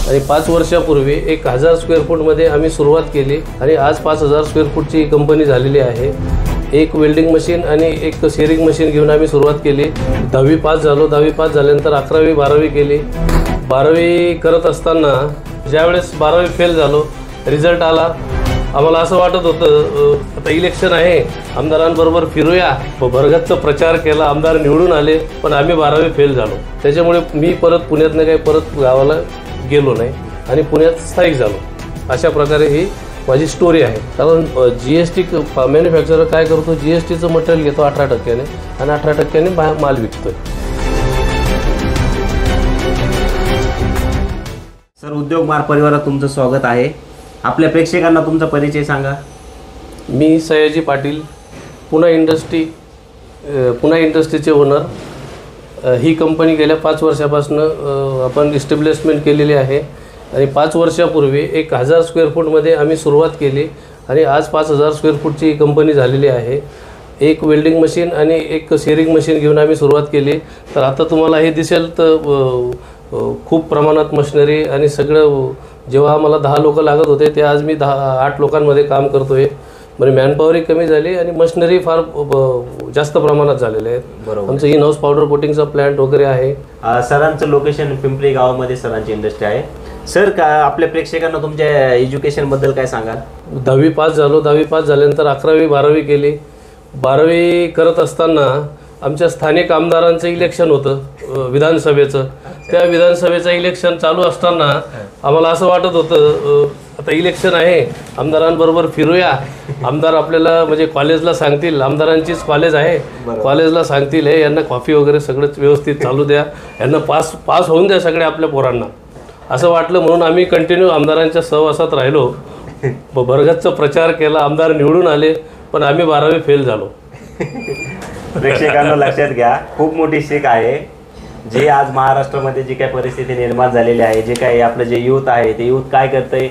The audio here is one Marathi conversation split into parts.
आणि 5 वर्षापूर्वी 1000 स्क्वेअर फूटमध्ये आम्ही सुरुवात केली आणि आज 5000 स्क्वेअर फूटची कंपनी झालेली आहे। एक वेल्डिंग मशीन आणि एक शेअरिंग मशीन घेऊन आम्ही सुरुवात केली। 10वी पास झालो। 10वी पास झाल्यानंतर 11वी 12वी केली। 12वी करत असताना ज्यावेळेस 12वी फेल झालो, रिझल्ट आला, आम्हाला असं वाटत होतं आता इलेक्शन आहे, आमदारांबरोबर फिरूया, भरगच्च प्रचार केला, आमदार निवडून आले, पण आम्ही 12वी फेल झालो। त्याच्यामुळे मी परत पुण्यातनं काही परत गावाला गेलो नाही आणि पुण्यात स्थायिक झालो। अशा प्रकारे ही माझी स्टोरी आहे। कारण GST मॅन्युफॅक्चरर काय करतो, GSTचं मटेरियल घेतो 18% आणि 18% माल विकतोय। सर, उद्योग मार परिवारात तुमचं स्वागत आहे। आपल्या प्रेक्षकांना तुमचा परिचय सांगा। मी सयाजी पाटील, पुणा इंडस्ट्रीचे ओनर। ही कंपनी गेल्या 5 वर्षापासून आपण इस्टॅब्लिशमेंट केलेली आहे आणि 5 वर्षापूर्वी 1000 स्क्वेअर फूटमध्ये आम्ही सुरुवात केली आणि आज 5000 स्क्वेअर फूटची कंपनी झालेली आहे। एक वेल्डिंग मशीन आणि एक शेअरिंग मशीन घेऊन आम्ही सुरुवात केली। तर आता तुम्हाला हे दिसेल तर खूप प्रमाणात मशिनरी आणि सगळं, जेव्हा आम्हाला 10 लोक लागत होते ते आज मी 8 लोकांमध्ये काम करतोय। म्हणजे मॅनपॉवरही कमी झाली आणि मशिनरी फार जास्त प्रमाणात झालेले आहेत। आमचं इन हाऊस पावडर कोटिंगचा प्लांट वगैरे आहे। सरांचं लोकेशन पिंपरी गावामध्ये सरांची इंडस्ट्री आहे। सर, का आपल्या प्रेक्षकांना तुमच्या एज्युकेशनबद्दल काय सांगाल? 10वी पास झालो। 10वी पास झाल्यानंतर 11वी 12वी केली। 12वी करत असताना आमच्या स्थानिक आमदारांचं इलेक्शन होतं विधानसभेचं। त्या विधानसभेचं इलेक्शन चालू असताना आम्हाला असं वाटत होतं आता इलेक्शन आहे, आमदारांबरोबर फिरूया, आमदार आपल्याला म्हणजे कॉलेजला सांगतील, आमदारांचीच कॉलेज आहे, कॉलेजला सांगतील हे यांना कॉफी वगैरे सगळंच व्यवस्थित चालू द्या, यांना पास होऊन द्या सगळे आपल्या पोरांना, असं वाटलं। म्हणून आम्ही कंटिन्यू आमदारांच्या सहवासात राहिलो, भरगच्च प्रचार केला, आमदार निवडून आले, पण आम्ही 12वी फेल झालो। प्रेक्षकांना लक्षात घ्या, खूप मोठी शिक आहे। जे आज महाराष्ट्रामध्ये जी काही परिस्थिती निर्माण झालेली आहे, जे काही आपलं जे यूथ आहे ते यूथ काय करतंय,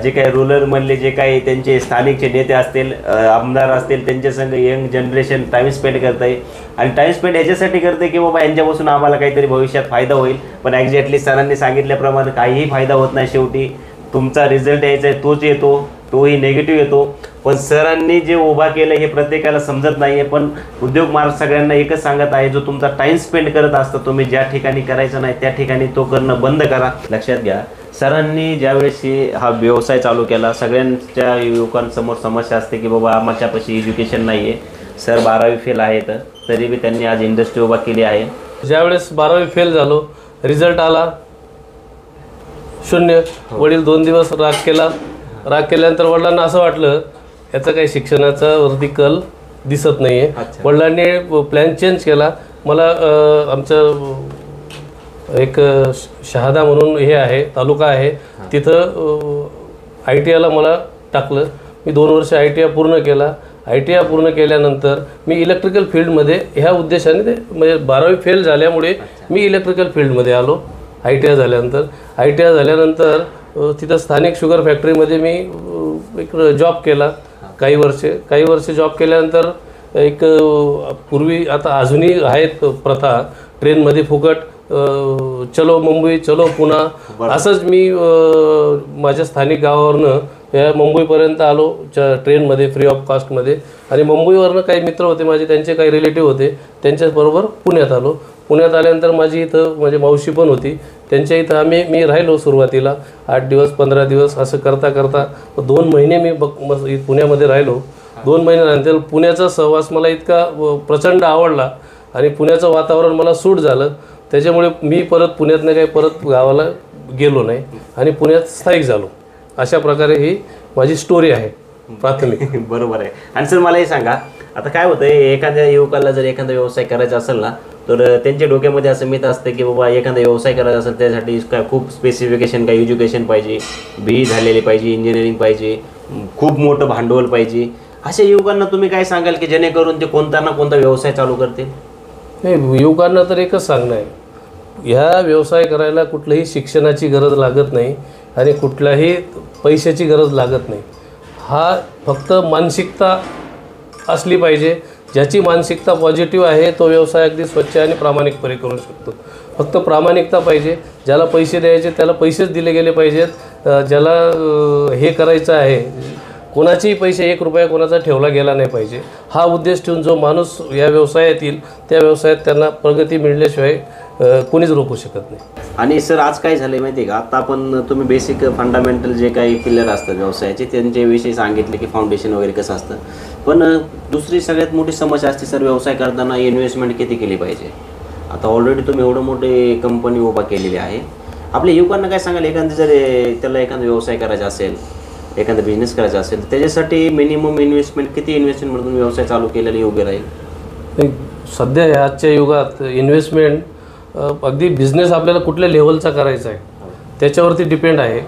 जे काही रूरलमधले जे काही त्यांचे स्थानिकचे नेते असतील, आमदार असतील, त्यांच्या संग यंग जनरेशन टाईम स्पेंड करत आहे आणि टाईम स्पेंड याच्यासाठी करते की बाबा यांच्यापासून आम्हाला काहीतरी भविष्यात फायदा होईल। पण एक्झॅक्टली सरांनी सांगितल्याप्रमाणे काहीही फायदा होत नाही। शेवटी तुमचा रिझल्ट यायचा आहे तोच येतो, तोही निगेटिव्ह येतो। पण सरांनी जे उभा केलं हे प्रत्येकाला समजत नाही आहे। पण उद्योग मार्ग सगळ्यांना एकच सांगत आहे, जो तुमचा टाईम स्पेंड करत असतो तुम्ही ज्या ठिकाणी करायचं नाही त्या ठिकाणी तो करणं बंद करा। लक्षात घ्या, सरांनी ज्यावेळेस हा व्यवसाय चालू केला, सगळ्यांच्या युवकांसमोर समस्या असते की बाबा आमच्यापाशी एज्युकेशन नाही आहे। सर 12वी फेल आहेत, तरी बी त्यांनी आज इंडस्ट्री उभा केली आहे। ज्यावेळेस 12वी फेल झालो, रिझल्ट आला 0। वडील 2 दिवस राग केला। राग केल्यानंतर वडिलांना असं वाटलं याचा काही शिक्षणाचा वरती कल दिसत नाही आहे। वडिलांनी प्लॅन चेंज केला। मला आमचं एक शहादा म्हणून हे आहे, तालुका आहे, तिथं ITIला मला टाकलं। मी 2 वर्ष ITI पूर्ण केला। ITI पूर्ण केल्यानंतर मी इलेक्ट्रिकल फील्डमध्ये ह्या उद्देशाने म्हणजे 12वी फेल झाल्यामुळे मी इलेक्ट्रिकल फील्डमध्ये आलो। ITI झाल्यानंतर तिथं स्थानिक शुगर फॅक्टरीमध्ये मी एक जॉब केला काही वर्ष जॉब केल्यानंतर एक पूर्वी आता अजूनही आहेत प्रथा, ट्रेनमध्ये फुकट, चलो मुंबई चलो पुणा, असंच मी माझ्या स्थानिक गावावरनं या मुंबईपर्यंत आलो ट्रेनमध्ये फ्री ऑफ कास्टमध्ये। आणि मुंबईवरनं काही मित्र होते माझे, त्यांचे काही रिलेटिव्ह होते, त्यांच्याबरोबर पुण्यात आलो। पुण्यात आल्यानंतर माझी इथं माझी मावशी पण होती, त्यांच्या इथं मी राहिलो सुरुवातीला 8 दिवस 15 दिवस असं करता 2 महिने मी पुण्यामध्ये राहिलो। 2 महिन्यानंतर पुण्याचा सहवास मला इतका प्रचंड आवडला आणि पुण्याचं वातावरण मला सूट झालं। त्याच्यामुळे मी परत पुण्यातनं काही परत गावाला गेलो नाही आणि पुण्यात स्थायिक झालो। अशा प्रकारे ही माझी स्टोरी आहे प्राथमिक। बरोबर आहे। आणि सर मला हे सांगा, आता काय होतं आहे, एखाद्या युवकाला जर एखादा व्यवसाय करायचा असेल ना, तर त्यांच्या डोक्यामध्ये असं मिथ असतं की बाबा एखादा व्यवसाय करायचा असेल त्यासाठी काय खूप स्पेसिफिकेशन, काय एज्युकेशन पाहिजे, BE झालेली पाहिजे, इंजिनिअरिंग पाहिजे, खूप मोठं भांडवल पाहिजे। अशा युवकांना तुम्ही काय सांगाल की जेणेकरून ते कोणता ना कोणता व्यवसाय चालू करतील? नाही, युवकांना तर एकच सांगणं आहे, ह्या व्यवसाय करायला कुठल्याही शिक्षणाची गरज लागत नाही आणि कुठल्याही पैशाची गरज लागत नाही। हा फक्त मानसिकता असली पाहिजे। ज्याची मानसिकता पॉझिटिव्ह आहे तो व्यवसाय अगदी स्वच्छ आणि प्रामाणिकपणे करू शकतो। फक्त प्रामाणिकता पाहिजे. ज्याला पैसे द्यायचे त्याला पैसेच दिले गेले पाहिजेत. ज्याला हे करायचं आहे, कोणाचेही पैसे 1 रुपया कोणाचा ठेवला गेला नाही पाहिजे. हा उद्देश ठेवून जो माणूस या व्यवसायात येईल त्या व्यवसायात त्यांना प्रगती मिळल्याशिवाय कोणीच रोखू शकत नाही. आणि सर आज काय झालं माहिती आहे का, आता आपण तुम्ही बेसिक फंडामेंटल जे काही पिलर असतात व्यवसायाचे त्यांच्याविषयी सांगितले की फाउंडेशन वगैरे कसं असतं. पण दुसरी सगळ्यात मोठी समस्या असते सर, व्यवसाय करताना इन्व्हेस्टमेंट किती केली पाहिजे. आता ऑलरेडी तुम्ही एवढं मोठी कंपनी उभा केलेली आहे. आपल्या युवकांना काय सांगाल, एखादं जर त्याला एखादा व्यवसाय करायचा असेल, एखादा बिझनेस करायचा असेल तर त्याच्यासाठी मिनिमम इन्व्हेस्टमेंट किती इन्व्हेस्टमेंटमधून व्यवसाय चालू केलेला योग्य राहील. सध्या आजच्या युगात इन्व्हेस्टमेंट अगदी बिझनेस आपल्याला कुठल्या लेवलचा करायचा आहे त्याच्यावरती डिपेंड आहे.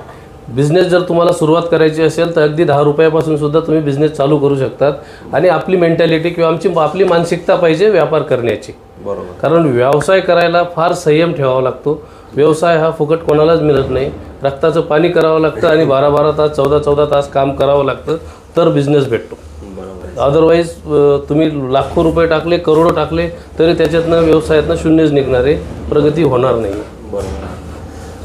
बिझनेस जर तुम्हाला सुरुवात करायची असेल तर अगदी 10 रुपयापासून सुद्धा तुम्ही बिझनेस चालू करू शकतात. आणि आपली मेंटॅलिटी किंवा आपली मानसिकता पाहिजे व्यापार करण्याची. बरोबर. कारण व्यवसाय करायला फार संयम ठेवावा लागतो. व्यवसाय हा फुकट कोणालाच मिळत नाही. रक्ताचं पाणी करावं लागतं आणि 12-12 तास 14-14 तास काम करावं लागतं तर बिझनेस भेटतो. अदरवाईज तुम्ही लाखो रुपये टाकले, करोडो टाकले तरी त्याच्यातनं व्यवसायातनं शून्यच निघणारे, प्रगती होणार नाही. बरोबर.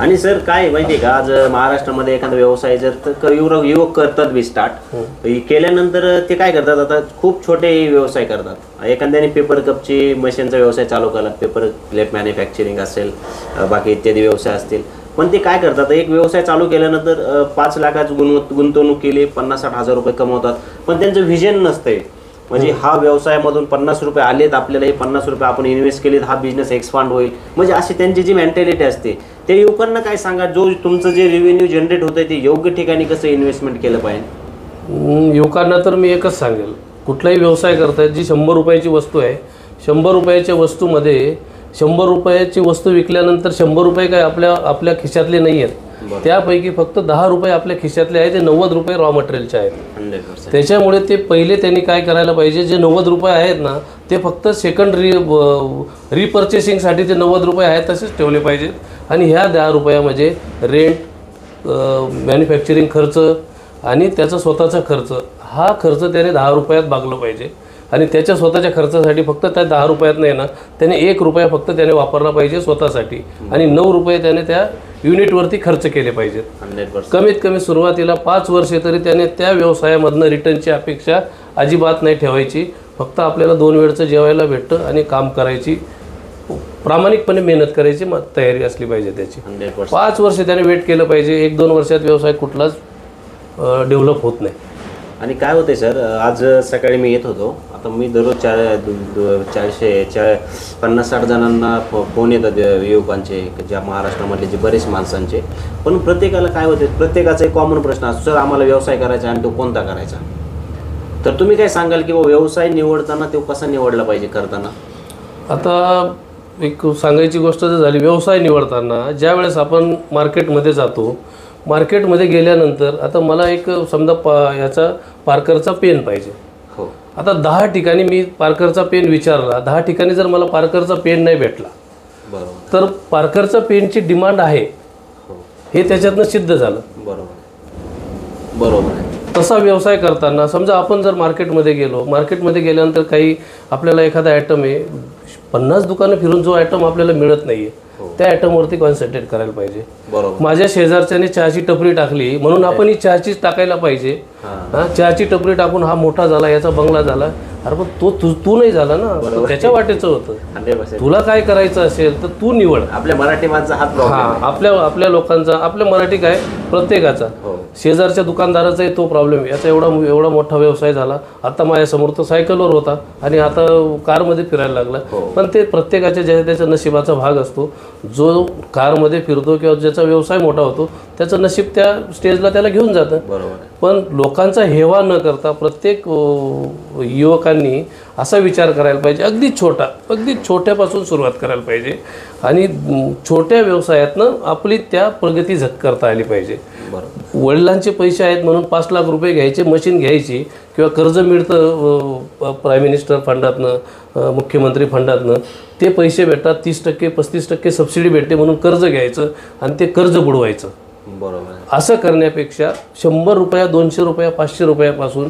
आणि सर काय माहिती आहे का, आज महाराष्ट्रामध्ये एखादा व्यवसाय जर तर युवक करतात बी स्टार्ट केल्यानंतर ते काय करतात, आता खूप छोटे व्यवसाय करतात. एखाद्याने पेपर कपची मशीनचा व्यवसाय चालू केला, पेपर क्लेप मॅन्युफॅक्चरिंग असेल, बाकी इत्यादी व्यवसाय असतील. पण ते काय करतात, एक व्यवसाय चालू केल्यानंतर 5 लाखाची गुंतवणूक केली, 50-60 हजार रुपये कमवतात. पण त्यांचं व्हिजन नसतंय, म्हणजे हा व्यवसायामधून 50 रुपये आलेत आपल्याला, हे 50 रुपये आपण इन्व्हेस्ट केलेत, हा बिझनेस एक्सपांड होईल. म्हणजे अशी त्यांची जी मेंटॅलिटी असते ते युवकांना काय सांगा, जो तुमचं जे रेव्हेन्यू जनरेट होतं ते योग्य ठिकाणी कसं इन्व्हेस्टमेंट केलं पाहिजे. युवकांना तर मी एकच सांगेल, कुठलाही व्यवसाय करतायत, जी 100 रुपयाची वस्तू आहे, 100 रुपयाच्या वस्तूमध्ये 100 रुपयाची वस्तू विकल्यानंतर 100 रुपये काय आपल्या खिशातले नाही आहेत. त्यापैकी फक्त 10 रुपये आपल्या खिशातले आहेत, ते 90 रुपये रॉ मटेरियलचे आहेत. 100%. त्याच्यामुळे ते पहिले त्यांनी काय करायला पाहिजे, जे 90 रुपये आहेत ना ते फक्त सेकंड रिपर्चेसिंगसाठी ते 90 रुपये आहेत तसेच ठेवले पाहिजेत. आणि ह्या 10 रुपयामध्ये रेंट, मॅन्युफॅक्चरिंग खर्च आणि त्याचा स्वतःचा खर्च, हा खर्च त्याने 10 रुपयात भागलं पाहिजे. आणि त्याच्या स्वतःच्या खर्चासाठी फक्त त्या 10 रुपयात नाही ना, त्याने 1 रुपया फक्त त्याने वापरला पाहिजे स्वतःसाठी आणि 9 रुपये त्याने त्या युनिटवरती खर्च केले पाहिजेत. 100%. कमीत कमी सुरुवातीला 5 वर्षे तरी त्याने त्या व्यवसायामधनं रिटर्नची अपेक्षा अजिबात नाही ठेवायची. फक्त आपल्याला 2 वेळचं जेवायला भेटतं आणि काम करायची, प्रामाणिकपणे मेहनत करायची तयारी असली पाहिजे त्याची. 100%. 5 वर्ष त्याने वेट केलं पाहिजे. 1-2 वर्षात व्यवसाय कुठलाच डेव्हलप होत नाही. आणि काय होते सर, आज सकाळी मी येत होतो, आता मी दररोज 50-60 जणांना फोन येतात युवकांचे, ज्या महाराष्ट्रामधले जे बरेच माणसांचे. पण प्रत्येकाला काय होते, प्रत्येकाचा एक कॉमन प्रश्न असतो, सर आम्हाला व्यवसाय करायचा आणि तो कोणता करायचा. तर तुम्ही काय सांगाल की व्यवसाय निवडताना तो कसा निवडला पाहिजे करताना. आता एक सांगायची गोष्ट जर झाली, व्यवसाय निवडताना ज्यावेळेस आपण मार्केटमध्ये जातो, मार्केटमध्ये गेल्यानंतर आता मला एक समजा याचा पार्करचा पेन पाहिजे. हो. आता 10 ठिकाणी मी पार्करचा पेन विचारला, 10 ठिकाणी जर मला पार्करचा पेन नाही भेटला, बरोबर, तर पार्करचा पेनची डिमांड आहे हे त्याच्यातनं सिद्ध झालं. बरोबर बरोबर आहे. तसा व्यवसाय करताना समजा आपण जर मार्केटमध्ये गेलो, मार्केटमध्ये गेल्यानंतर काही आपल्याला एखादा आयटम आहे, 50 दुकानं फिरून जो आयटम आपल्याला मिळत नाही आहे त्या आयटमवरती कॉन्सन्ट्रेट करायला पाहिजे. बरोबर. माझ्या शेजारच्याने चहाची टपरी टाकली म्हणून आपण ही चहाचीच टाकायला पाहिजे. चहाची टपरी टाकून हा मोठा झाला, याचा बंगला झाला, अरे पण तू नाही झाला ना, त्याच्या वाटेचं होतं. 100%. तुला काय करायचं असेल तर तू निवड. आपल्या मराठी माणसा हात प्रॉब्लेम, आपल्या लोकांचा, आपल्या मराठी काय प्रत्येकाचा, शेजारच्या दुकानदाराचाही तो प्रॉब्लेम आहे. याचा एवढा मोठा व्यवसाय झाला, आता माझ्यासमोर तो सायकलवर होता आणि आता कारमध्ये फिरायला लागला. पण ते प्रत्येकाच्या ज्याच्या त्याच्या नशिबाचा भाग असतो. जो कारमध्ये फिरतो किंवा ज्याचा व्यवसाय मोठा होतो त्याचं नशीब त्या स्टेजला त्याला घेऊन जातं. बरोबर. पण लोकांचा हेवा न करता प्रत्येक युवकांनी असा विचार करायला पाहिजे, अगदी छोट्यापासून सुरुवात करायला पाहिजे आणि छोट्या व्यवसायातनं आपली त्या प्रगती करता आली पाहिजे. वडिलांचे पैसे आहेत म्हणून 5 लाख रुपये घ्यायचे, मशीन घ्यायची किंवा कर्ज मिळतं प्राईम मिनिस्टर फंडातनं, मुख्यमंत्री फंडातनं, ते पैसे भेटतात 30% 35% सबसिडी भेटते म्हणून कर्ज घ्यायचं आणि ते कर्ज बुडवायचं. बरोबर असं करण्यापेक्षा 100 रुपया 200 रुपया 500 रुपयापासून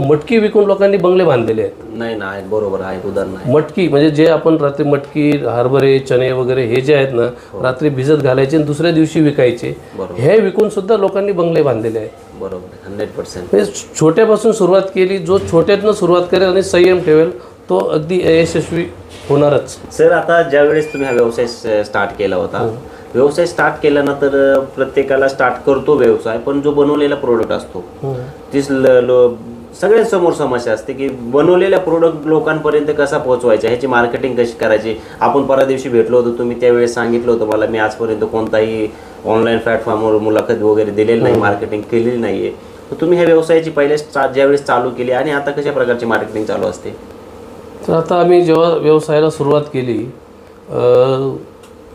मटकी विकून लोकांनी बंगले बांधलेले आहेत. नाही ना, आहेत बरोबर आहेत उदाहरण आहे. मटकी म्हणजे जे आपण रात्री मटकी हरभरे चणे वगैरे हे जे आहेत ना रात्री भिजत घालायचे आणि दुसऱ्या दिवशी विकायचे, हे विकून सुद्धा लोकांनी बंगले बांधलेले आहेत. बरोबर 100%. म्हणजे छोट्यापासून सुरुवात केली, जो छोट्यातनं सुरुवात करेल आणि संयम ठेवेल तो अगदी यशस्वी होणारच. सर आता ज्यावेळेस तुम्ही हा व्यवसाय स्टार्ट केला होता, व्यवसाय स्टार्ट केल्यानंतर प्रत्येकाला स्टार्ट करतो व्यवसाय, पण जो बनवलेला प्रोडक्ट असतो तीच सगळ्यांसमोर समस्या असते की बनवलेला प्रोडक्ट लोकांपर्यंत कसा पोहोचवायचा, ह्याची मार्केटिंग कशी करायची. आपण परवा दिवशी भेटलो होतो, तुम्ही त्यावेळेस सांगितलं होतं मला मी आजपर्यंत कोणताही ऑनलाईन प्लॅटफॉर्मवर मुलाखत वगैरे दिलेली नाही, मार्केटिंग केलेली नाहीये. तर तुम्ही ह्या व्यवसायाची पहिले ज्यावेळेस चालू केली आणि आता कशा प्रकारची मार्केटिंग चालू असते? तर आता आम्ही जेव्हा व्यवसायाला सुरुवात केली,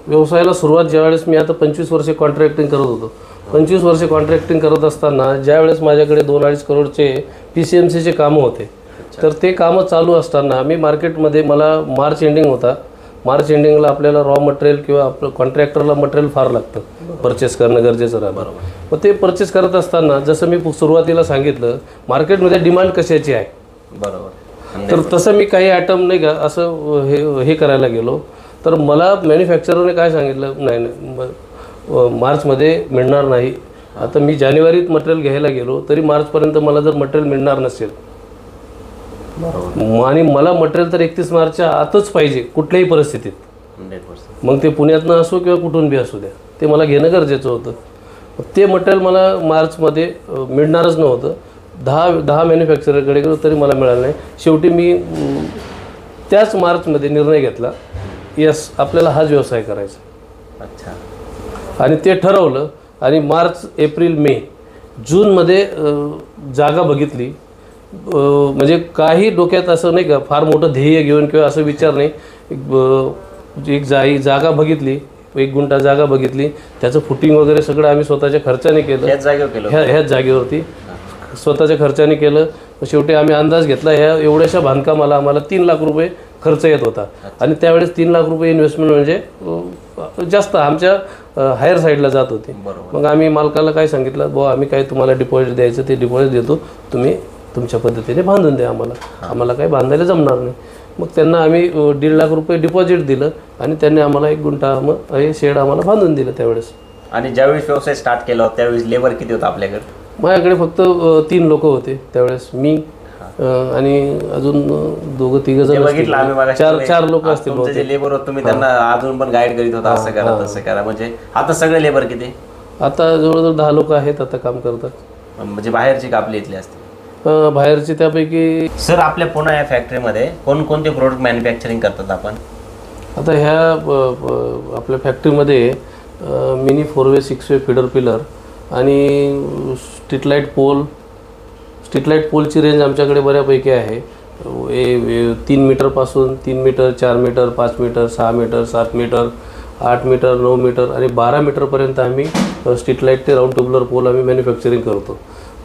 व्यवसायाला सुरुवात ज्यावेळेस मी आता 25 वर्षे कॉन्ट्रॅक्टिंग करत होतो. 25 वर्षे कॉन्ट्रॅक्टिंग करत असताना ज्यावेळेस माझ्याकडे 2-2.5 करोडचे PCMCचे कामं होते, तर ते कामं चालू असताना मी मार्केटमध्ये मला मार्च एंडिंग होता. मार्च एंडिंगला आपल्याला रॉ मटेरियल किंवा आपलं कॉन्ट्रॅक्टरला मटेरियल फार लागतं, परचेस करणं गरजेचं राहतं. मग ते परचेस करत असताना जसं मी सुरुवातीला सांगितलं मार्केटमध्ये डिमांड कशाची आहे, बरोबर, तर तसं मी काही आयटम नाही का असं हे करायला गेलो. तर मला मॅन्युफॅक्चररने काय सांगितलं, नाही मार्चमध्ये मिळणार नाही. आता मी जानेवारीत मटेरियल घ्यायला गेलो तरी मार्चपर्यंत मला जर मटेरियल मिळणार नसेल आणि मला मटेरियल तर 31 मार्चच्या आतच पाहिजे कुठल्याही परिस्थितीत, 100%. मग ते पुण्यातनं असो किंवा कुठून बी असू द्या, ते मला घेणं गरजेचं होतं. ते मटेरियल मला मार्चमध्ये मिळणारच नव्हतं. 10 मॅन्युफॅक्चररकडे गेलो तरी मला मिळालं नाही. शेवटी मी त्याच मार्चमध्ये निर्णय घेतला, यस आपल्याला हाच व्यवसाय करायचा. अच्छा. आणि ते ठरवलं आणि मार्च एप्रिल मे जूनमध्ये जागा बघितली. म्हणजे काही डोक्यात असं नाही का फार मोठं ध्येय घेऊन किंवा असं विचार नाही. एक जागा बघितली, 1 गुंठा जागा बघितली, त्याचं फुटिंग वगैरे सगळं आम्ही स्वतःच्या खर्चाने केलं. ह्याच जागेवरती स्वतःच्या खर्चाने केलं. शेवटी आम्ही अंदाज घेतला ह्या एवढ्याशा बांधकामाला आम्हाला 3 लाख रुपये खर्च येत होता. आणि त्यावेळेस 3 लाख रुपये इन्व्हेस्टमेंट म्हणजे जास्त आमच्या हायर साईडला जात होती. मग आम्ही मालकाला काय सांगितलं, बुवा आम्ही काय तुम्हाला डिपॉझिट द्यायचं ते डिपॉझिट देतो, तुम्ही तुमच्या पद्धतीने बांधून द्या, आम्हाला काही बांधायला जमणार नाही. मग त्यांना आम्ही 1.5 लाख रुपये डिपॉझिट दिलं आणि त्यांनी आम्हाला 1 गुंठा हे शेड आम्हाला बांधून दिलं त्यावेळेस. आणि ज्यावेळेस व्यवसाय स्टार्ट केला होता त्यावेळेस लेबर किती होता आपल्याकडे? माझ्याकडे फक्त 3 लोक होते त्यावेळेस, मी आणि अजून 2-3 जण, 4 लोक असतील. जे लेबर होते तुम्ही त्यांना अजून पण गाईड करीत होता, असं करा तसं करा. म्हणजे आता सगळे लेबर किती? आता जवळजवळ 10 लोक आहेत आता काम करतात. म्हणजे बाहेरची का आपली इथली असते? बाहेरची त्यापैकी. सर आपल्या पुणे या फॅक्टरीमध्ये कोणकोणते प्रोडक्ट मॅन्युफॅक्चरिंग करतात आपण? आता ह्या आपल्या फॅक्टरीमध्ये मिनी 4वे 6वे फीडर पिलर आणि स्ट्रीट लाईट पोलची रेंज आमच्याकडे बऱ्यापैकी आहे. 3 मीटरपासून 3 meter 4 meter 5 meter 6 meter 7 meter 8 meter 9 meter आणि 12 मीटरपर्यंत आम्ही स्ट्रीट लाईट ते राऊंड ट्यूबलर पोल आम्ही मॅन्युफॅक्चरिंग करतो.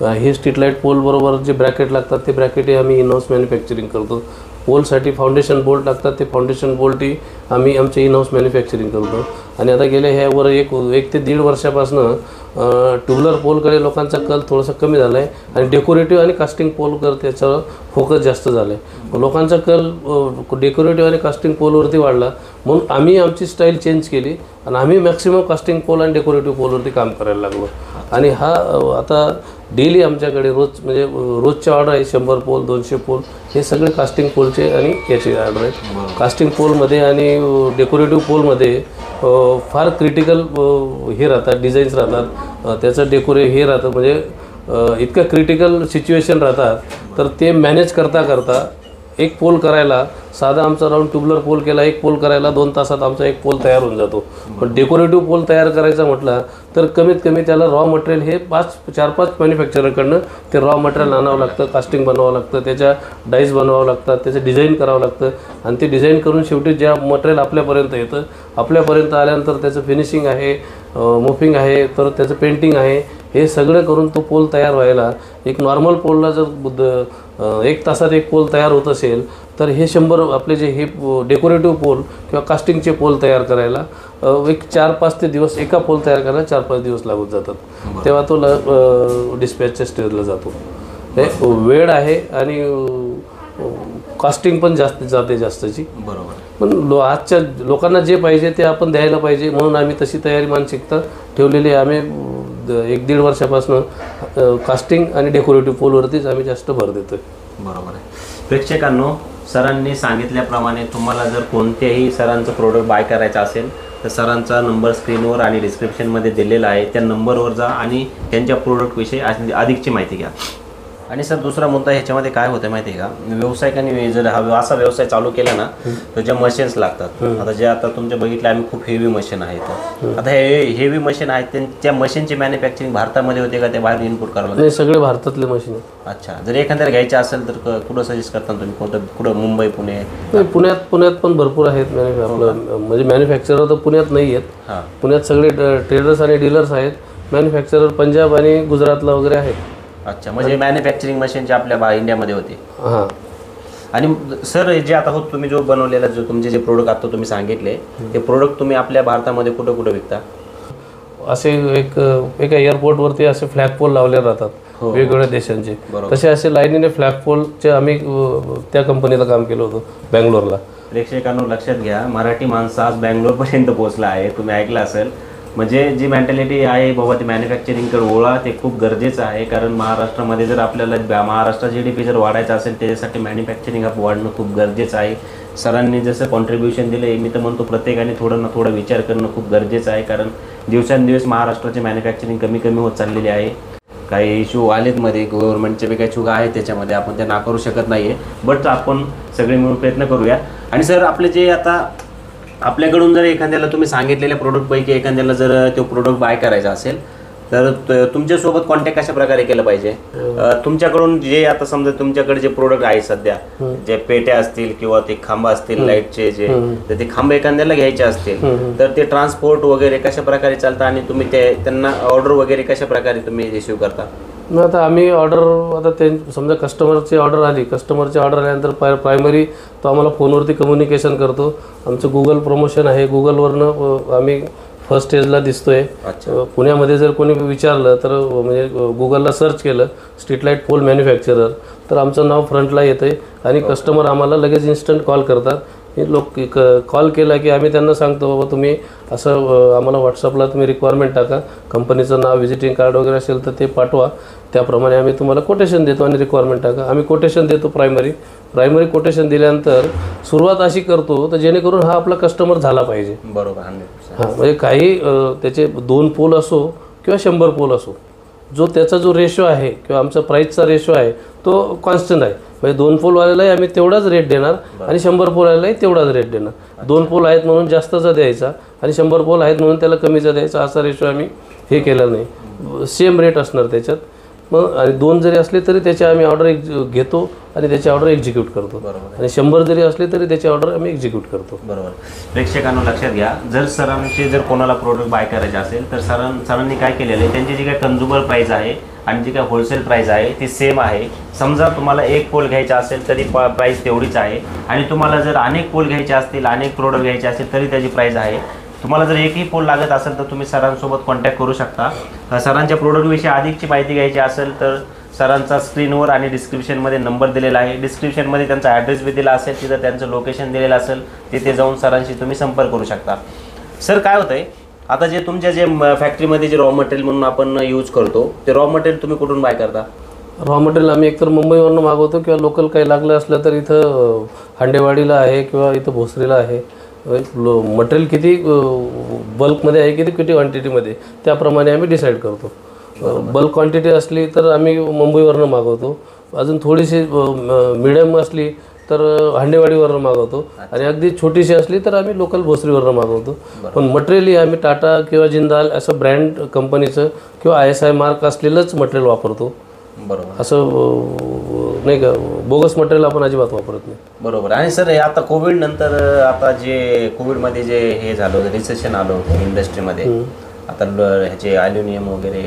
हे स्ट्रीट लाईट पोल बरोबर जे ब्रॅकेट लागतात ते ब्रॅकेटही आम्ही इनहाऊस मॅन्युफॅक्चरिंग करतो. पोलसाठी फाउंडेशन बोल्ट लागतात, ते फाउंडेशन बोल्टही आम्ही आमचे इनहाऊस मॅन्युफॅक्चरिंग करतो. आणि आता गेल्या ह्यावर 1 ते 1.5 वर्षापासून ट्यूबलर पोलकडे लोकांचा कल थोडासा कमी झाला आहे आणि डेकोरेटिव्ह आणि कास्टिंग पोलकर त्याच्यावर फोकस जास्त झाला आहे. लोकांचा कल डेकोरेटिव्ह आणि कास्टिंग पोलवरती वाढला, म्हणून आम्ही आमची स्टाईल चेंज केली आणि आम्ही मॅक्सिमम कास्टिंग पोल आणि डेकोरेटिव्ह पोलवरती काम करायला लागलो. आणि हा आता डेली आमच्याकडे म्हणजे रोजच्या ऑर्डर आहे. 100 पोल 200 पोल हे सगळे कास्टिंग पोलचे आणि याची ऑर्डर आहे. कास्टिंग पोलमध्ये आणि डेकोरेटिव्ह पोलमध्ये फार क्रिटिकल हे राहतात, डिझाईन्स राहतात, त्याचं हे राहतं म्हणजे इतकं क्रिटिकल सिच्युएशन राहतात. तर ते मॅनेज करता एक पोल करायला, साधा आमचा राऊंड ट्यूबलर पोल केला 1 पोल करायला 2 तासात आमचा 1 पोल तयार होऊन जातो. पण डेकोरेटिव्ह पोल तयार करायचा म्हटला तर कमीत कमी त्याला रॉ मटेरियल हे 4-5 मॅन्युफॅक्चररकडनं ते रॉ मटेरियल आणावं लागतं, कास्टिंग बनवावं लागतं, त्याच्या डाईज बनवावं लागतात, त्याचं डिझाईन करावं लागतं. आणि ते डिझाईन करून शेवटी ज्या मटेरियल आपल्यापर्यंत येतं, आपल्यापर्यंत आल्यानंतर त्याचं फिनिशिंग आहे, मोफिंग आहे, तर त्याचं पेंटिंग आहे, हे सगळं करून तो पोल तयार व्हायला एक नॉर्मल पोलला जर 1 तासात 1 पोल तयार होत असेल तर हे 100 आपले जे हे डेकोरेटिव्ह पोल किंवा कास्टिंगचे पोल तयार करायला एक 4-5 ते दिवस एका पोल तयार करायला 4-5 दिवस लागून जातात, तेव्हा तो डिस्पॅचच्या स्टेजला जातो. हे वेळ आहे आणि कॉस्टिंग पण जाते जास्तची. बरोबर. पण आजच्या लोकांना जे पाहिजे ते आपण द्यायला पाहिजे, म्हणून आम्ही तशी तयारी मानसिकता ठेवलेली आहे. आम्ही 1-1.5 वर्षापासून कास्टिंग आणि डेकोरेटिव्ह पोलवरतीच आम्ही जास्त भर देतोय. बरोबर आहे. प्रेक्षकांनो, सरांनी सांगितल्याप्रमाणे तुम्हाला जर कोणत्याही सरांचं प्रोडक्ट बाय करायचं असेल तर सरांचा नंबर स्क्रीनवर आणि डिस्क्रिप्शनमध्ये दिलेला आहे. त्या नंबरवर जा आणि त्यांच्या प्रोडक्टविषयी अधिकची माहिती घ्या. आणि सर, दुसरा मुद्दा ह्याच्यामध्ये काय होतं माहिती आहे का, व्यावसायिकांनी जर असा व्यवसाय चालू केला ना तर ज्या मशीन्स लागतात, आता जे आता तुमच्या बघितलं आम्ही खूप हेवी मशीन आहेत. आता हे हेवी मशीन आहेत त्या मशीनची मॅन्युफॅक्चरिंग भारतामध्ये होते का ते बाहेर इनपुट करावं लागतं? नाही, सगळे भारतातले मशीन आहेत. अच्छा. जर एखाद्याला घ्यायचं असेल तर कुठं सजेस्ट करता तुम्ही? कुठं मुंबई, पुणे? पुण्यात पण भरपूर आहेत. आपलं म्हणजे मॅन्युफॅक्चरर तर पुण्यात नाही आहेत. पुण्यात सगळे ट्रेडर्स आणि डीलर्स आहेत. मॅन्युफॅक्चरर पंजाब आणि गुजरातला वगैरे आहेत. अच्छा. म्हणजे मॅन्युफॅक्चरिंग मशीनचे आपल्या इंडियामध्ये होते. हां. आणि सर, जे आता तुम्ही जो बनवलेला जो तुमचे जे प्रोडक्ट आता तुम्ही सांगितले ते प्रोडक्ट तुम्ही आपल्या भारतामध्ये कुठं कुठं विकता? असे एका एअरपोर्टवरती असे फ्लॅग पोल लावले राहतात वेगवेगळ्या देशांचे. तसे असे लाईनीने फ्लॅग पोलचे आम्ही त्या कंपनीला काम केलं होतं बँगलोरला. प्रेक्षकांनो, लक्षात घ्या, मराठी माणसं आज बँगलोरपर्यंत पोहोचला आहे. तुम्ही ऐकलं असेल. म्हणजे जी मेंटॅलिटी आहे बाबा ती मॅन्युफॅक्चरिंगकडे वळा, ते खूप गरजेचं आहे. कारण महाराष्ट्रामध्ये जर आपल्याला महाराष्ट्र GDP जर वाढायचं असेल त्याच्यासाठी मॅन्युफॅक्चरिंग वाढणं खूप गरजेचं आहे. सरांनी जसं कॉन्ट्रीब्युशन दिलं, मी तर म्हणतो प्रत्येकाने थोडं ना थोडं विचार करणं खूप गरजेचं आहे. कारण दिवसेंदिवस महाराष्ट्राची मॅन्युफॅक्चरिंग कमी कमी होत चाललेली आहे. काही इश्यू आलेत मध्ये, गव्हर्नमेंटचे काही चुका आहेत त्याच्यामध्ये, आपण त्या नाकारू शकत नाही आहे. बट आपण सगळे मिळून प्रयत्न करूया. आणि सर, आपले जे आता आपल्याकडून जर एखाद्याला तुम्ही सांगितलेल्या प्रोडक्टपैकी एखाद्याला जर तो प्रोडक्ट बाय करायचा असेल तर तुमच्यासोबत कॉन्टॅक्ट कशा प्रकारे केलं पाहिजे? तुमच्याकडून जे आता समजा तुमच्याकडे जे प्रोडक्ट आहे सध्या, जे पेट्या असतील किंवा ते खांब असतील लाईटचे, जे तर ते खांब एखाद्याला घ्यायचे असतील तर ते ट्रान्सपोर्ट वगैरे कशा प्रकारे चालतं आणि तुम्ही त्यांना ऑर्डर वगैरे कशा प्रकारे तुम्ही रिसिव्ह करता? मग आता आम्ही आता ते समजा कस्टमरची ऑर्डर आल्यानंतर प्रायमरी तो आम्हाला फोनवरती कम्युनिकेशन करतो. आमचं गुगल प्रमोशन आहे, गुगलवरनं आम्ही फर्स्ट स्टेजला दिसतोय. पुण्यामध्ये जर कोणी विचारलं तर म्हणजे गुगलला सर्च केलं स्ट्रीट लाईट पोल मॅन्युफॅक्चरर तर आमचं नाव फ्रंटला येतं आहे आणि कस्टमर आम्हाला लगेच इन्स्टंट कॉल करतात. लोक कॉल केला की आम्ही त्यांना सांगतो बाबा तुम्ही असं आम्हाला व्हॉट्सअपला तुम्ही रिक्वायरमेंट टाका, कंपनीचं नाव, व्हिजिटिंग कार्ड वगैरे असेल तर ते पाठवा, त्याप्रमाणे आम्ही तुम्हाला कोटेशन देतो आणि रिक्वायरमेंट टाका. आम्ही कोटेशन देतो. प्रायमरी कोटेशन दिल्यानंतर सुरुवात अशी करतो तर जेणेकरून हा आपला कस्टमर झाला पाहिजे. बरोबर. हां, म्हणजे काही त्याचे 2 पोल असो किंवा 100 पोल असो, त्याचा जो रेशो आहे किंवा आमचा प्राईसचा रेशो आहे तो कॉन्स्टंट आहे. म्हणजे 2 पोलवाल्यालाही आम्ही तेवढाच रेट देणार आणि 100 पोलवाल्यालाही तेवढाच रेट देणार. 2 पोल आहेत म्हणून जास्तचा द्यायचा आणि 100 पोल आहेत म्हणून त्याला कमीचा द्यायचा, असा रेशो आम्ही हे केला नाही. सेम रेट असणार त्याच्यात. मग आणि 2 जरी असले तरी त्याची आम्ही ऑर्डर घेतो आणि त्याची ऑर्डर एक्झिक्यूट करतो. आणि 100 जरी असले तरी त्याची ऑर्डर आम्ही एक्झिक्यूट करतो. बरोबर. प्रेक्षकांनो, लक्षात घ्या, जर कोणाला प्रोडक्ट बाय करायचे असेल तर सरांनी काय केलेलं आहे, त्यांची जी काही कन्झ्युमर प्राईस आहे आणि जी काही होलसेल प्राईस आहे ती सेम आहे. समजा तुम्हाला 1 पोल घ्यायचा असेल तरी प्राईस तेवढीच आहे आणि तुम्हाला जर अनेक पोल घ्यायचे असतील, अनेक प्रोडक्ट घ्यायचे असतील तरी त्याची प्राईस आहे. तुम्हाला जर एकही पोल लागत असेल तर तुम्ही सरांसोबत कॉन्टॅक्ट करू शकता. सरांच्या प्रोडक्टविषयी अधिकची माहिती घ्यायची असेल तर सरांचा स्क्रीनवर आणि डिस्क्रिप्शनमध्ये नंबर दिलेला आहे. डिस्क्रिप्शनमध्ये त्यांचा ॲड्रेस बी दिला असेल, तिथं त्यांचं लोकेशन दिलेलं असेल, तिथे जाऊन सरांशी तुम्ही संपर्क करू शकता. सर, काय होतं आहे आता जे तुमच्या जे फॅक्टरीमध्ये जे रॉ मटेरियल म्हणून आपण यूज करतो ते रॉ मटेरियल तुम्ही कुठून बाय करता? रॉ मटेरियल आम्ही एकतर मुंबईवरून मागवतो किंवा लोकल काही लागलं असलं तर इथं हांडेवाडीला आहे किंवा इथं भोसरीला आहे. मटेरियल किती बल्कमध्ये आहे, किती क्वांटिटीमध्ये, त्याप्रमाणे आम्ही डिसाईड करतो. बल्क क्वांटिटी असली तर आम्ही मुंबईवरनं मागवतो. अजून थोडीशी मिडियम असली तर हांडेवाडीवरनं मागवतो आणि अगदी छोटीशी असली तर आम्ही लोकल भोसरीवरनं मागवतो. पण मटेरियल आम्ही टाटा किंवा जिंदाल असं ब्रँड कंपनीचं किंवा ISI मार्क असलेलंच मटेरियल वापरतो. बरोबर. असं नाही का बोगस मटेरियल आपण अजिबात वापरत नाही. बरोबर. आणि सर, आता कोविड नंतर आता जे कोविडमध्ये जे हे झालं होतं, रिसेशन आलं होतं इंडस्ट्रीमध्ये, आता ह्याचे ॲल्युमिनियम वगैरे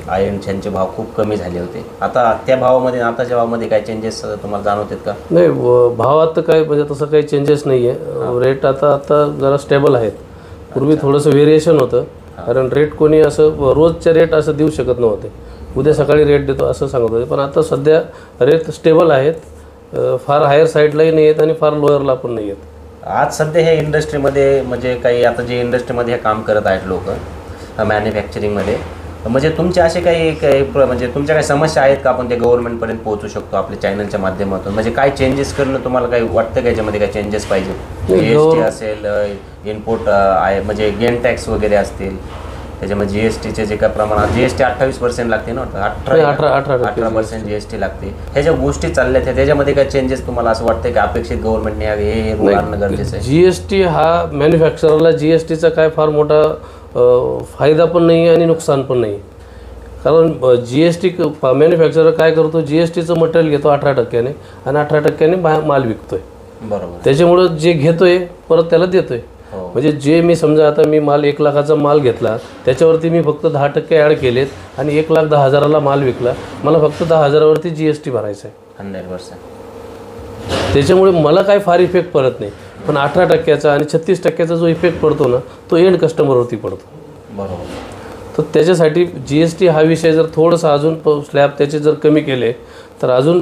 आयर्न यांचे भाव खूप कमी झाले होते. आता त्या भावामध्ये आताच्या भावामध्ये काय चेंजेस तुम्हाला जाणवतात का? नाही, भावात तर काय म्हणजे तसं काही चेंजेस नाही आहे. रेट आता जरा स्टेबल आहेत. पूर्वी थोडंसं व्हेरिएशन होतं, कारण रेट कोणी असं रोजचे रेट असं देऊ शकत नव्हते. उद्या सकाळी रेट देतो असं सांगत होते, पण आता सध्या रेट स्टेबल आहेत. फार हायर साईडलाही नाही आहेत आणि फार लोअरला पण नाही आहेत. आज सध्या हे इंडस्ट्रीमध्ये म्हणजे काही आता जे इंडस्ट्रीमध्ये हे काम करत आहेत लोक मॅन्युफॅक्चरिंगमध्ये, म्हणजे तुमचे असे काही म्हणजे तुमच्या काही समस्या आहेत का, आपण ते गव्हर्नमेंटपर्यंत पोहोचू शकतो आपल्या चॅनलच्या माध्यमातून? म्हणजे काय चेंजेस करणं तुम्हाला काही वाटतं का याच्यामध्ये, काय चेंजेस पाहिजे? GST असेल, इनपुट आहे म्हणजे गेन टॅक्स वगैरे असतील, त्याच्यामध्ये GSTचे जे काय प्रमाणात GST 28% लागते ना, 18% GST लागते. ह्या ज्या गोष्टी चालल्या आहेत त्याच्यामध्ये काय चेंजेस तुम्हाला असं वाटतं की अपेक्षित गव्हर्नमेंटने हे रूल आणणं गरजेचं आहे? GST हा मॅन्युफॅक्चररला GSTचा काय फार मोठा फायदा पण नाही आणि नुकसान पण नाही. कारण GST मॅन्युफॅक्चरर काय करतो, GSTचं मटेरियल घेतो 18% आणि 18% माल विकतोय. बरोबर. त्याच्यामुळं जे घेतोय परत त्याला देतोय. म्हणजे जे मी समजा आता मी माल 1 लाखाचा माल घेतला, त्याच्यावरती मी फक्त 10% ॲड केलेत आणि 1,10,000ला माल विकला, मला फक्त 10,000वरती GST भरायचा आहे. 100%. त्याच्यामुळे मला काय फार इफेक्ट पडत नाही. पण 18% आणि 36% जो इफेक्ट पडतो ना, तो एंड कस्टमरवरती पडतो. बरोबर. तर त्याच्यासाठी GST हा विषय जर थोडंसं अजून स्लॅब त्याचे जर कमी केले तर अजून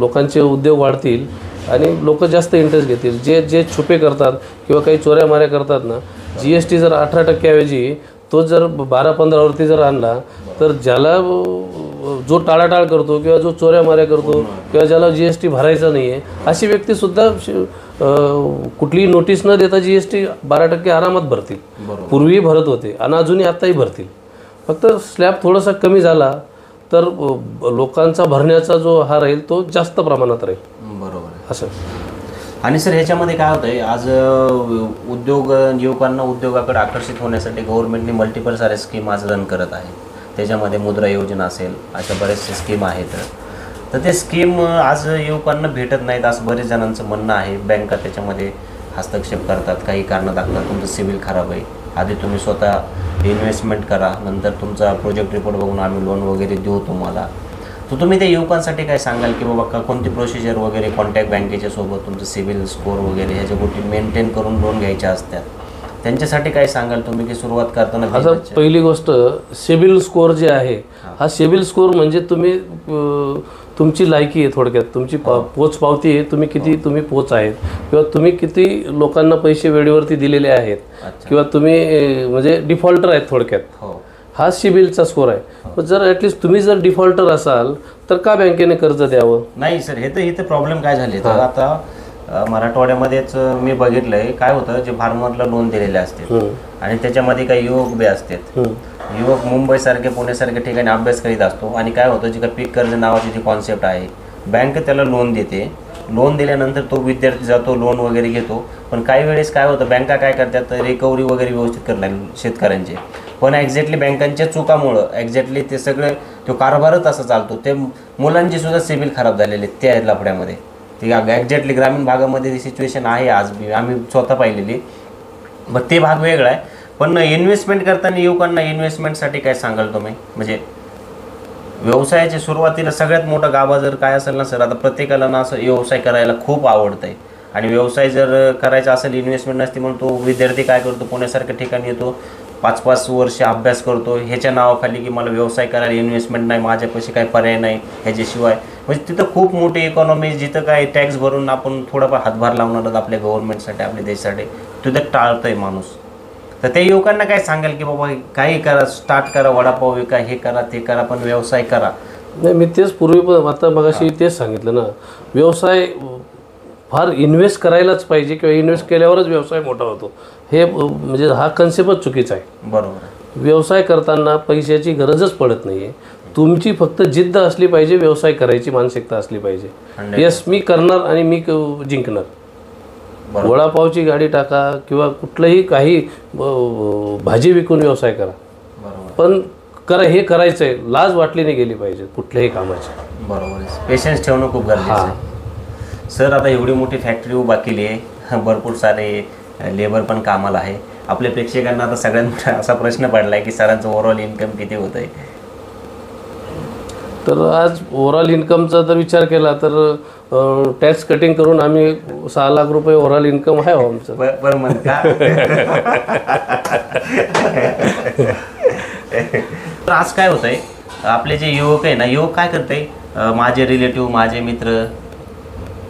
लोकांचे उद्योग वाढतील आणि लोक जास्त इंटरेस्ट घेतील. जे छुपे करतात किंवा काही चोऱ्या माऱ्या करतात ना, GST जर 18% ऐवजी तो जर 12-15वरती जर आणला तर ज्याला जो टाळाटाळ करतो किंवा जो चोऱ्या माऱ्या करतो किंवा ज्याला GST भरायचा नाही आहे, अशी व्यक्तीसुद्धा कुठलीही नोटीस न देता GST 12% आरामात भरतील. पूर्वी भरत होते आणि अजूनही आत्ताही भरतील. फक्त स्लॅब थोडासा कमी झाला तर लोकांचा भरण्याचा जो हा राहील तो जास्त प्रमाणात राहील. बरोबर असं. आणि सर ह्याच्यामध्ये काय होतं आहे, आज युवकांना उद्योगाकडे आकर्षित होण्यासाठी गव्हर्नमेंटने मल्टिपल साऱ्या स्कीम आज रन करत आहे. त्याच्यामध्ये मुद्रा योजना असेल, अशा बरेचसे स्कीम आहेत. तर ते स्कीम आज युवकांना भेटत नाहीत असं बरेच जणांचं म्हणणं आहे. बँका त्याच्यामध्ये हस्तक्षेप करतात, काही कारणं दाखवतात तुमचं सिबिल खराब आहे, आधी तुम्ही स्वतः इन्व्हेस्टमेंट करा, नंतर तुमचा प्रोजेक्ट रिपोर्ट बघून आम्ही लोन वगैरे देऊ तुम्हाला. तर तुम्ही त्या युवकांसाठी काय सांगाल की बाबा कोणती प्रोसिजर वगैरे, कॉन्टॅक्ट बँकेच्या सोबत तुमचं सिबिल स्कोअर वगैरे ह्याच्या गोष्टी मेंटेन करून लोन घ्यायच्या असतात, त्यांच्यासाठी काय सांगाल तुम्ही की सुरुवात करताना? आता पहिली गोष्ट सिबिल स्कोअर जे आहे, हा सिबिल स्कोअर म्हणजे तुमची लायकी आहे, थोडक्यात तुमची पोच पावती आहे, तुम्ही किती तुम्ही पोच आहेत किंवा तुम्ही किती लोकांना पैसे वेळेवरती दिलेले आहेत किंवा तुम्ही म्हणजे डिफॉल्टर आहेत थोडक्यात, हा सिबिलचा स्कोअर आहे. पण जर ॲटलिस्ट तुम्ही जर डिफॉल्टर असाल तर का बँकेने कर्ज द्यावं? नाही सर, हे तर इथे प्रॉब्लेम काय झाले तर आता मराठवाड्यामध्येच मी बघितलंय काय होतं, जे फार्मरला लोन दिलेले असते आणि त्याच्यामध्ये काही युवक बी असतात. युवक मुंबईसारखे पुण्यासारख्या ठिकाणी अभ्यास करीत असतो आणि काय होतं, जे काय पीक कर्ज नावाची जी कॉन्सेप्ट आहे, बँक त्याला लोन देते. लोन दिल्यानंतर तो विद्यार्थी जातो, लोन वगैरे घेतो. पण काही वेळेस काय होतं, बँका काय करतात, रिकव्हरी वगैरे व्यवस्थित करणार शेतकऱ्यांचे. पण एक्झॅक्टली बँकांच्या चुकामुळं एक्झॅक्टली ते सगळं तो कारभारच असा चालतो. ते मुलांची सुद्धा सिबिल खराब झालेले त्या लफड्यामध्ये. ती एक्झॅक्टली ग्रामीण भागामध्ये ती सिच्युएशन आहे आज बी, आम्ही स्वतः पाहिलेली. मग ते भाग वेगळा आहे. पण इन्व्हेस्टमेंट करताना युवकांना इन्व्हेस्टमेंटसाठी काय सांगाल तुम्ही? म्हणजे व्यवसायाच्या सुरुवातीला सगळ्यात मोठा गाभा जर काय असेल ना सर, आता प्रत्येकाला ना असं व्यवसाय करायला खूप आवडतं आहे आणि व्यवसाय जर करायचा असेल, इन्व्हेस्टमेंट नसते म्हणून तो विद्यार्थी काय करतो, पुण्यासारख्या ठिकाणी येतो, 5-5 वर्ष अभ्यास करतो ह्याच्या नावाखाली की मला व्यवसाय करायला इन्व्हेस्टमेंट नाही, माझ्यापाशी काही पर्याय नाही ह्याच्याशिवाय. म्हणजे तिथं खूप मोठी इकॉनॉमी, जिथं काय टॅक्स भरून आपण थोडाफार हातभार लावणार आहोत आपल्या गव्हर्नमेंटसाठी, आपल्या देशासाठी, तिथं टाळतं आहे माणूस. तर त्या युवकांना काय सांगाल की बाबा काही करा, स्टार्ट करा, वडापाव विका, हे करा ते करा, पण व्यवसाय करा? नाही, मी तेच पूर्वी पण आता मगाशी तेच सांगितलं ना, व्यवसाय फार इन्व्हेस्ट करायलाच पाहिजे किंवा इन्व्हेस्ट केल्यावरच व्यवसाय मोठा होतो, हे म्हणजे हा कन्सेप्टच चुकीचा आहे. बरोबर. व्यवसाय करताना पैशाची गरजच पडत नाही आहे. तुमची फक्त जिद्द असली पाहिजे, व्यवसाय करायची मानसिकता असली पाहिजे. येस, मी करणार आणि मी जिंकणार. वडापावची गाडी टाका किंवा कुठलंही काही भाजी विकून व्यवसाय करा, पण करा, हे करायचं आहे, लाज वाटली नाही गेली पाहिजे कुठल्याही कामाची. बरोबर. पेशन्स ठेवणं खूप गरजेचं आहे. सर, आता एवढी मोठी फॅक्टरी उभा केली आहे, भरपूर सारे लेबर पण कामाला आहे. आपल्या प्रेक्षकांना आता सगळ्यात मोठा असा प्रश्न पडला आहे की सरांचं ओव्हरऑल इन्कम किती होतं आहे? तर आज ओव्हरऑल इन्कमचा जर विचार केला तर टॅक्स कटिंग करून आम्ही 6 लाख रुपये ओव्हरऑल इन्कम आहे आमचं पर मंथ का? तर आज काय होत आहे, आपले जे युवक आहे ना, युवक काय करते, माझे रिलेटिव्ह माझे मित्र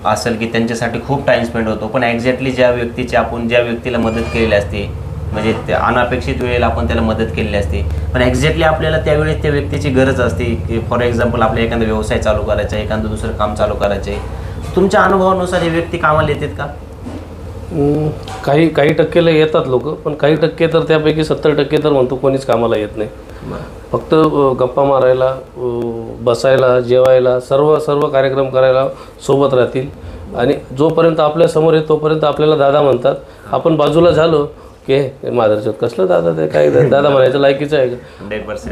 असेल की त्यांच्यासाठी खूप टाइम स्पेंड होतो, पण एक्झॅक्टली ज्या व्यक्तीला मदत केलेली असते, म्हणजे त्या अनपेक्षित वेळेला आपण त्याला मदत केलेली असते, पण एक्झॅक्टली आपल्याला त्यावेळेस त्या व्यक्तीची गरज असते की फॉर एक्झाम्पल आपल्याला एखादा व्यवसाय चालू करायचा आहे, एखादं दुसरं काम चालू करायचं आहे. तुमच्या अनुभवानुसार हे व्यक्ती कामाला येतात का? काही टक्केला येतात लोक, पण काही टक्के तर त्यापैकी 70% तर म्हणतो कोणीच कामाला येत नाही. फक्त गप्पा मारायला, बसायला, जेवायला, सर्व कार्यक्रम करायला सोबत राहतील आणि जोपर्यंत आपल्या समोर आहे तोपर्यंत आपल्याला दादा म्हणतात. आपण बाजूला झालो की माधरचोत कसलं दादा, ते काय दादा म्हणायचं लायकीचं आहे का, 100%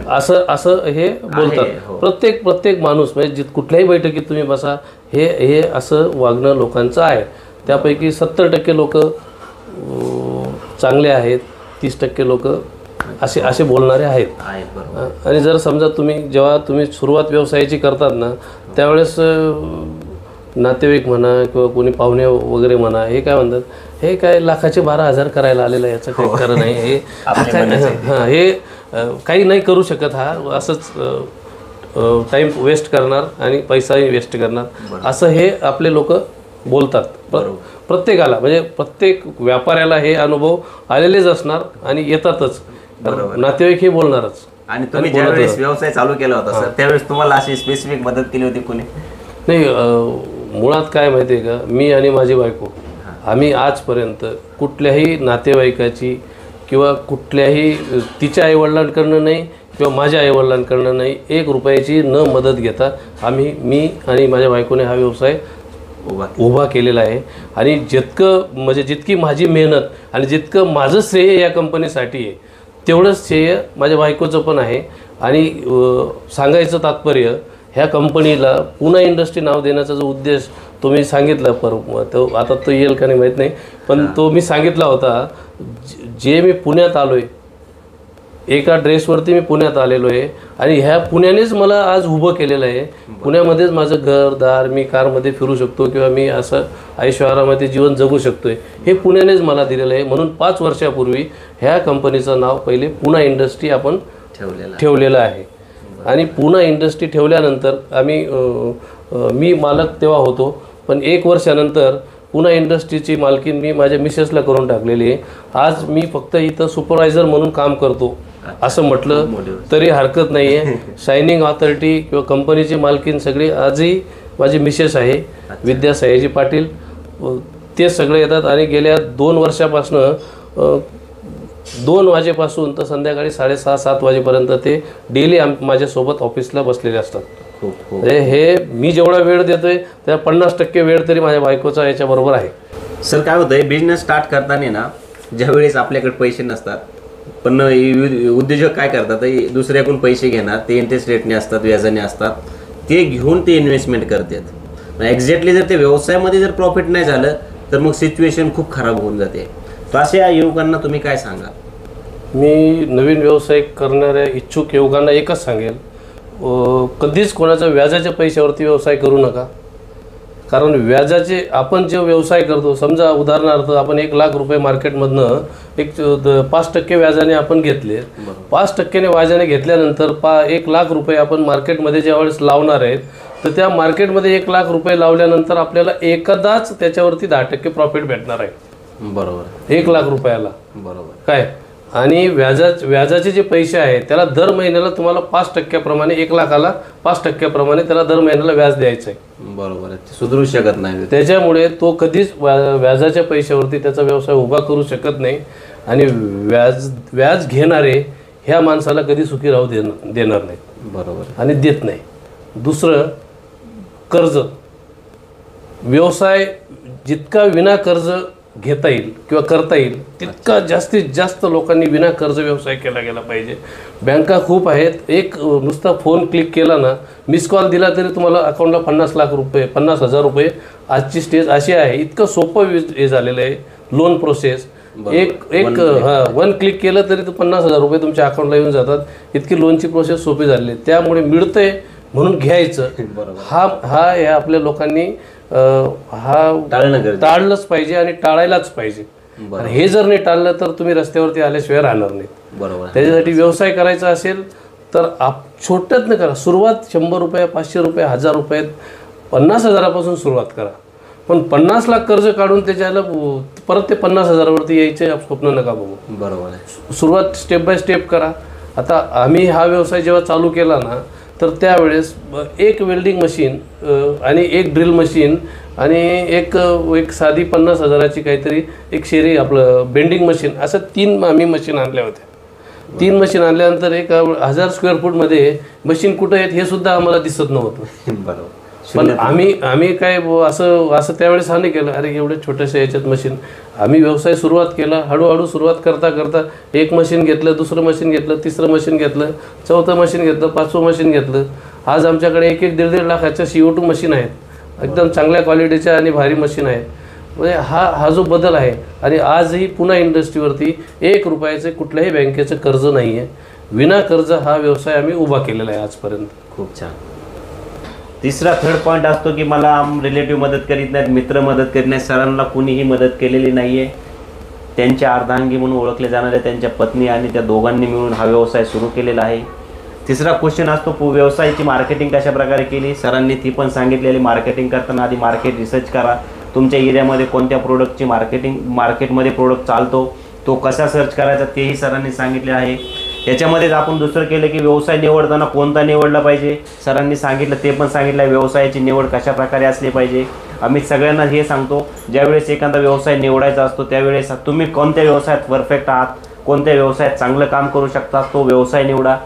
असं हे बोलतात. प्रत्येक माणूस म्हणजे कुठल्याही बैठकीत तुम्ही बसा, हे असं वागणं लोकांचं आहे. त्यापैकी 70% लोक चांगले आहेत, 30% लोक असे बोलणारे आहेत. आणि जर समजा जेव्हा तुम्ही सुरुवात व्यवसायाची करतात ना, त्यावेळेस नातेवाईक म्हणा किंवा कोणी पाहुणे वगैरे म्हणा, हे काय म्हणतात, हे काय लाखाचे 12,000 करायला आलेलं आहे, याचं काही खरं नाही, हे काही नाही करू शकत, हा असंच टाईम वेस्ट करणार आणि पैसाही वेस्ट करणार, असं हे आपले लोक बोलतात. प्रत्येकाला म्हणजे प्रत्येक व्यापाऱ्याला हे अनुभव आलेलेच असणार आणि येतातच, नातेवाईक हे बोलणारच. आणि तुम्ही ज्यावेळेस व्यवसाय चालू केला होता सर, त्यावेळेस तुम्हाला अशी स्पेसिफिक मदत केली होती कोणी? नाही, मुळात काय माहिती आहे का, मी आणि माझी बायको आम्ही आजपर्यंत कुठल्याही नातेवाईकाची किंवा कुठल्याही तिच्या आईवडिलांकडनं नाही किंवा माझ्या आईवडिलांकडनं नाही, 1 रुपयाची न मदत घेता मी आणि माझ्या बायकोने हा व्यवसाय उभा केलेला आहे. आणि जितकी माझी मेहनत आणि जितकं माझं श्रेय या कंपनीसाठी आहे, तेवढंच श्रेय माझ्या बायकोचं पण आहे. आणि सांगायचं तात्पर्य, ह्या कंपनीला पुणा इंडस्ट्री नाव देण्याचा जो उद्देश तो मी सांगितला, तो आता तो येईल का नाही माहीत नाही, पण तो मी सांगितला होता. जे मी पुण्यात आलो आहे, एका ड्रेसवरती मी पुण्यात आलेलो आहे आणि ह्या पुण्यानेच मला आज उभं केलेलं आहे. पुण्यामध्येच माझं घरदार, मी कारमध्ये फिरू शकतो किंवा मी असं ऐश्वर्यामध्ये जीवन जगू शकतो आहे, हे पुण्यानेच मला दिलेलं आहे. म्हणून 5 वर्षापूर्वी ह्या कंपनीचं नाव पहिले पुणा इंडस्ट्री आपण ठेवलेलं आहे. आणि पुणा इंडस्ट्री ठेवल्यानंतर मी मालक तेव्हा होतो, पण 1 वर्षानंतर पुणा इंडस्ट्रीची मालकीन मी माझ्या मिसेसला करून टाकलेली आहे. आज मी फक्त इथं सुपरवायझर म्हणून काम करतो असं म्हटलं तरी हरकत नाही आहे. शायनिंग ऑथॉरिटी किंवा कंपनीची मालकीन सगळी आजही माझी मिसेस आहे, विद्या सयाजी पाटील, ते सगळे येतात. आणि गेल्या 2 वर्षापासनं 2 वाजेपासून तर संध्याकाळी 6:30-7 वाजेपर्यंत ते डेली माझ्यासोबत ऑफिसला बसलेले असतात. म्हणजे हे मी जेवढा वेळ देतोय त्या 50% वेळ तरी माझ्या बायकोचा याच्याबरोबर आहे. सर काय होतंय, बिझनेस स्टार्ट करताना ना, ज्यावेळेस आपल्याकडे पैसे नसतात, पण उद्योजक काय करतात, दुसऱ्याकडून पैसे घेणार, ते इंटरेस्ट रेटने असतात, व्याजाने असतात, ते घेऊन ते इन्व्हेस्टमेंट करतात. एक्झॅक्टली जर ते व्यवसायामध्ये जर प्रॉफिट नाही झालं तर मग सिच्युएशन खूप खराब होऊन जाते. तर अशा युवकांना तुम्ही काय सांगा? मी नवीन व्यवसाय करणाऱ्या इच्छुक युवकांना एकच सांगेल, कधीच कोणाच्या व्याजाच्या पैशावरती व्यवसाय करू नका. कारण व्याजाचे आपण जे व्यवसाय करतो, समजा उदाहरणार्थ आपण 1 लाख रुपये मार्केटमधनं 5% व्याजाने आपण घेतले, 5% व्याजाने घेतल्यानंतर 1 लाख रुपये आपण मार्केटमध्ये ज्यावेळेस लावणार आहेत, तर त्या मार्केटमध्ये 1 लाख रुपये लावल्यानंतर आपल्याला एकदाच त्याच्यावरती 10% प्रॉफिट भेटणार आहे. बरोबर, 1 लाख रुपयाला. बरोबर काय, आणि व्याजाचे जे पैसे आहेत त्याला दर महिन्याला तुम्हाला 5% प्रमाणे, 1 लाखाला 5% प्रमाणे त्याला दर महिन्याला व्याज द्यायचं आहे. बरोबर, सुधरू शकत नाही. त्याच्यामुळे तो कधीच व्याजाच्या पैशावरती त्याचा व्यवसाय उभा करू शकत नाही. आणि व्याज घेणारे ह्या माणसाला कधी सुखी राहू देणार नाहीत. बरोबर, आणि देत नाही. दुसरं, कर्ज. व्यवसाय जितका विना कर्ज घेता येईल किंवा करता येईल तितका जास्तीत जास्त लोकांनी विना कर्ज व्यवसाय केला गेला पाहिजे. बँका खूप आहेत, एक नुसता फोन क्लिक केला ना, मिस कॉल दिला तरी तुम्हाला अकाउंटला 50 लाख रुपये, 50,000 रुपये. आजची स्टेज अशी आहे, इतकं सोपं हे झालेलं आहे लोन प्रोसेस. वन क्लिक केलं तरी 50,000 रुपये तुमच्या अकाउंटला येऊन जातात, इतकी लोनची प्रोसेस सोपी झालेली आहे. त्यामुळे मिळतंय म्हणून घ्यायचं, हा या आपल्या लोकांनी टाळलंच पाहिजे आणि टाळायलाच पाहिजे. हे जर नाही टाळलं तर तुम्ही रस्त्यावरती आल्याशिवाय राहणार नाही. बरोबर. त्याच्यासाठी व्यवसाय करायचा असेल तर छोट्यात न करा. सुरुवात 100 रुपये, 500 रुपये, 1000 रुपये, 50,000पासून सुरुवात करा. पण 50 लाख कर्ज काढून त्याच्याला परत ते 50,000वरती यायचे स्वप्न नका बघू. बरोबर आहे. सुरुवात स्टेप बाय स्टेप करा. आता आम्ही हा व्यवसाय जेव्हा चालू केला ना तर त्यावेळेस एक वेल्डिंग मशीन आणि एक ड्रिल मशीन आणि एक साधी 50,000ची काहीतरी एक शेरी आपलं बेंडिंग मशीन, असं 3 आम्ही मशीन आणल्या होत्या. 3 मशीन आणल्यानंतर 1000 स्क्वेअर फूटमध्ये मशीन कुठं आहेत हे सुद्धा आम्हाला दिसत नव्हतं. बरोबर. पण आम्ही काय असं त्यावेळेस हा नाही केलं, अरे एवढ्या छोट्याशा याच्यात मशीन. आम्ही व्यवसाय सुरुवात केला. हळूहळू सुरुवात करता करता एक मशीन घेतलं, दुसरं मशीन घेतलं, तिसरं मशीन घेतलं, चौथं मशीन घेतलं, 5वं मशीन घेतलं. आज आमच्याकडे 1-1.5 लाखाच्या CO2 मशीन आहेत, एकदम चांगल्या क्वालिटीच्या आणि भारी मशीन आहे. म्हणजे हा जो बदल आहे. आणि आजही पुन्हा इंडस्ट्रीवरती 1 रुपयाचे कुठल्याही बँकेचं कर्ज नाही आहे. विना कर्ज हा व्यवसाय आम्ही उभा केलेला आहे आजपर्यंत. खूप छान. तिसरा थर्ड पॉईंट असतो की मला रिलेटिव्ह मदत करीत नाहीत, मित्र मदत करीत नाहीत, सरांना कुणीही मदत केलेली नाही आहे. त्यांच्या अर्धांगी म्हणून ओळखले जाणारे त्यांच्या पत्नी आणि त्या दोघांनी मिळून हा व्यवसाय सुरू केलेला आहे. तिसरा क्वेश्चन असतो व्यवसायाची मार्केटिंग कशा प्रकारे केली. सरांनी ती पण सांगितलेली. मार्केटिंग करताना आधी मार्केट रिसर्च करा. तुमच्या एरियामध्ये कोणत्या प्रोडक्टची मार्केटमध्ये प्रोडक्ट चालतो तो कसा सर्च करायचा तेही सरांनी सांगितले आहे. याच्यामध्येच आपण दुसरं केलं की व्यवसाय निवडताना कोणता निवडला पाहिजे, सरांनी सांगितलं ते पण सांगितलं. व्यवसायाची निवड कशा प्रकारे असली पाहिजे. आम्ही सगळ्यांना हे सांगतो, ज्यावेळेस एखादा व्यवसाय निवडायचा असतो त्यावेळेस तुम्ही कोणत्या व्यवसायात परफेक्ट आहात, कोणत्या व्यवसायात चांगलं काम करू शकता तो व्यवसाय निवडा.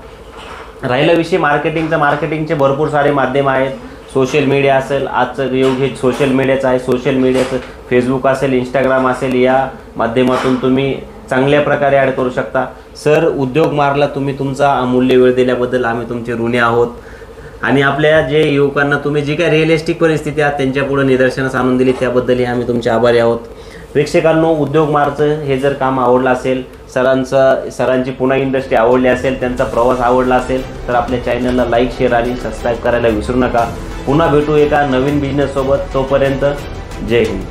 राहिला विषय मार्केटिंगचे भरपूर सारे माध्यम आहेत. सोशल मीडिया असेल, आजचं युग हे सोशल मीडियाचं आहे. सोशल मीडियाचं फेसबुक असेल, इंस्टाग्राम असेल, या माध्यमातून तुम्ही चांगल्या प्रकारे ॲड करू शकता. सर, उद्योग मार्गला तुम्ही तुमचा अमूल्य वेळ दिल्याबद्दल आम्ही तुमचे ऋणी आहोत. आणि आपल्या जे युवकांना तुम्ही जी काही रिअलिस्टिक परिस्थिती आहात त्यांच्यापुढे निदर्शनास आणून दिली त्याबद्दलही आम्ही तुमचे आभारी आहोत. प्रेक्षकांनो, उद्योग मार्गचं हे जर काम आवडलं असेल, सरांची पुन्हा इंडस्ट्री आवडली असेल, त्यांचा प्रवास आवडला असेल तर आपल्या चॅनलला लाईक, शेअर आणि सबस्क्राईब करायला विसरू नका. पुन्हा भेटू एका नवीन बिझनेससोबत. तोपर्यंत जय हिंद.